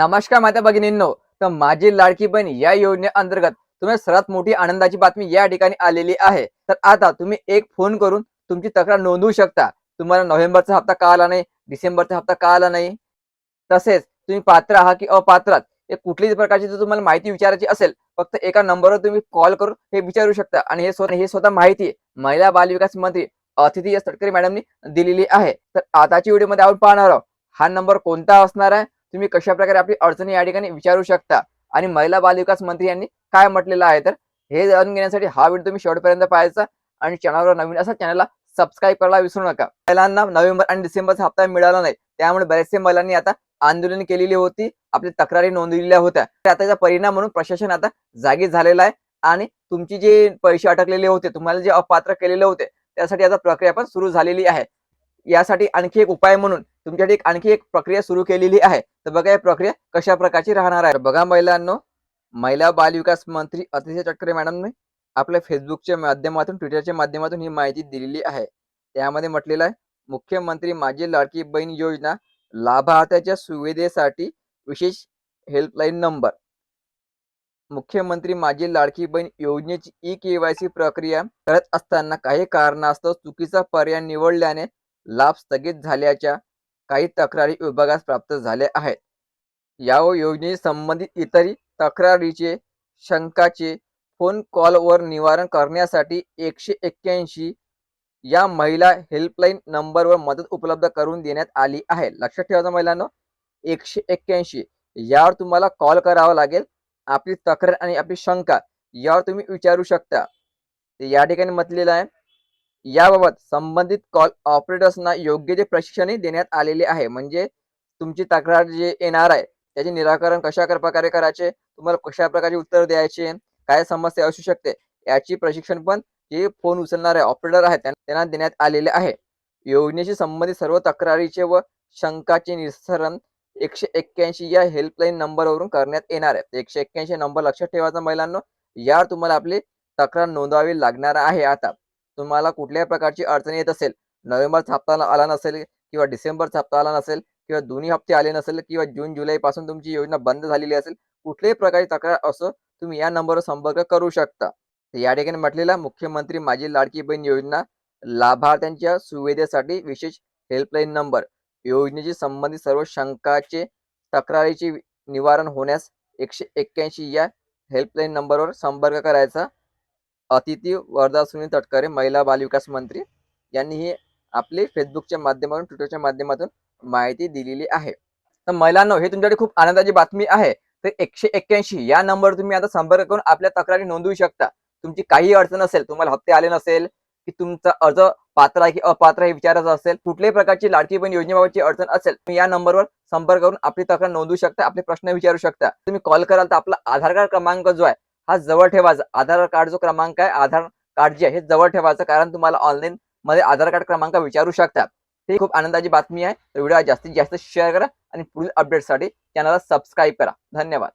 नमस्कार माता भगिनींनो. तर माझी लाडकी बहीण या योजनेअंतर्गत तुम्हाला सर्वात मोठी आनंदाची बातमी या ठिकाणी आलेली आहे. तर आता तुम्ही एक फोन करून तुमची तक्रार नोंदवू शकता. तुम्हाला नोव्हेंबरचा हप्ता का आला नाही, डिसेंबरचा हप्ता का आला नाही, तसेच तुम्ही पात्र आहात की अपात्र आहात, हे कुठलीही प्रकारची जर तुम्हाला माहिती विचारायची असेल, फक्त एका नंबरवर तुम्ही कॉल करून हे विचारू शकता. आणि हे स्वतः माहिती महिला बालविकास मंत्री अथिती एस तटकरे मॅडमनी दिलेली आहे. तर आताच्या व्हिडिओमध्ये आपण पाहणार आहोत हा नंबर कोणता असणार आहे, तुम्ही कशाप्रकारे आपली अडचणी या ठिकाणी विचारू शकता आणि महिला बालविकास मंत्री यांनी काय म्हटलेलं आहे. तर हे जाणून घेण्यासाठी हा व्हिडिओ तुम्ही शेवटपर्यंत पाहायचा आणि चॅनलवर नवीन असा चॅनलला सबस्क्राईब करायला विसरू नका. महिलांना नोव्हेंबर आणि डिसेंबरचा हप्ता मिळाला नाही, त्यामुळे बरेचसे महिलांनी आता आंदोलन केलेली होती, आपली तक्रारी नोंदवलेल्या होत्या. तर आता याचा परिणाम म्हणून प्रशासन आता जागी झालेला आहे आणि तुमची जे पैसे अटकलेले होते, तुम्हाला जे अपात्र केलेले होते, त्यासाठी आता प्रक्रिया पण सुरू झालेली आहे. यासाठी आणखी एक उपाय म्हणून तुमच्यासाठी आणखी एक प्रक्रिया सुरू केलेली आहे. तर बघा ही प्रक्रिया कशा प्रकारची राहणार आहे. बघा महिलांनो, महिला बालविकास मंत्री अतिशय तटकरे मॅडमने आपल्या फेसबुकच्या माध्यमातून, ट्विटरच्या माध्यमातून ही माहिती दिलेली आहे. त्यामध्ये म्हटलेलं आहे, मुख्यमंत्री माझी लाडकी बहीण योजना लाभार्थ्याच्या सुविधेसाठी विशेष हेल्पलाईन नंबर. मुख्यमंत्री माझी लाडकी बहीण योजनेची ई-के-वाय-सी प्रक्रिया करत असताना काही कारणास्तव चुकीचा पर्याय निवडल्याने लाभ स्थगित झाल्याच्या काही तक्रारी विभागास प्राप्त झाल्या आहेत. या योजनेशी संबंधित इतरही तक्रारीचे, शंकाचे फोन कॉलवर निवारण करण्यासाठी 181 या महिला हेल्पलाईन नंबरवर मदत उपलब्ध करून देण्यात आली आहे. लक्षात ठेवायचं महिलांनो, 181 यावर तुम्हाला कॉल करावा लागेल. आपली तक्रार आणि आपली शंका यावर तुम्ही विचारू शकता. या ठिकाणी म्हटलेलं आहे, याबाबत संबंधित कॉल ऑपरेटर्सना योग्य ते प्रशिक्षणही देण्यात आलेले आहे. म्हणजे तुमची तक्रार जे येणार आहे, त्याचे निराकरण कशा प्रकारे करायचे, तुम्हाला कशा प्रकारचे उत्तर द्यायचे, काय समस्या असू शकते, याची प्रशिक्षण पण जे फोन उचलणारे ऑपरेटर आहेत त्यांना देण्यात आलेले आहे. योजनेशी संबंधित सर्व तक्रारीचे व शंकाचे निस्तारण 181 या हेल्पलाईन नंबरवरून करण्यात येणार आहे. 181 नंबर लक्षात ठेवायचा महिलांनो. यावर तुम्हाला आपली तक्रार नोंदवावी लागणार आहे. आता तुम्हाला कुठल्याही प्रकारची अडचण येत असेल, नोव्हेंबरचा हप्ता आला नसेल किंवा डिसेंबरचा हप्ता आला नसेल किंवा दोन्ही हप्ते आले नसेल किंवा जून जुलैपासून तुमची योजना बंद झालेली असेल, कुठल्याही प्रकारची तक्रार असो, तुम्ही या नंबरवर संपर्क करू शकता. या ठिकाणी म्हटलेला मुख्यमंत्री माझी लाडकी बहीण योजना लाभार्थ्यांच्या सुविधेसाठी विशेष हेल्पलाईन नंबर. योजनेशी संबंधित सर्व शंकाचे, तक्रारीचे निवारण होण्यास 181 या हेल्पलाईन नंबरवर संपर्क करायचा. अतिथी वरदा सुनील तटकरे महिला बालविकास मंत्री यांनी ही आपली फेसबुकच्या माध्यमातून, ट्विटरच्या माध्यमातून माहिती दिलेली आहे. तर महिलांनो, हे तुमच्यासाठी खूप आनंदाची बातमी आहे. तर 181 या नंबरवर तुम्ही आता संपर्क करून आपल्या तक्रारी नोंदवू शकता. तुमची काही अडचण असेल, तुम्हाला हप्ते आले नसेल, की तुमचा अर्ज पात्र आहे की अपात्र हे विचारायचं असेल, कुठल्याही प्रकारची लाडकी बहीण योजनेबाबतची अडचण असेल, तुम्ही या नंबरवर संपर्क करून आपली तक्रार नोंदवू शकता, आपले प्रश्न विचारू शकता. तुम्ही कॉल कराल तर आपला आधार कार्ड क्रमांक जो आहे हा जवळ ठेवायचा. आधार कार्ड जो क्रमांक आहे, आधार कार्ड जे आहे हे जवळ ठेवायचं, कारण तुम्हाला ऑनलाईन मध्ये आधार कार्ड क्रमांक विचारू शकतात. ही खूप आनंदाची बातमी आहे. तर व्हिडिओ जास्तीत जास्त शेअर करा आणि पुढील अपडेटसाठी चॅनलला सबस्क्राईब करा. धन्यवाद.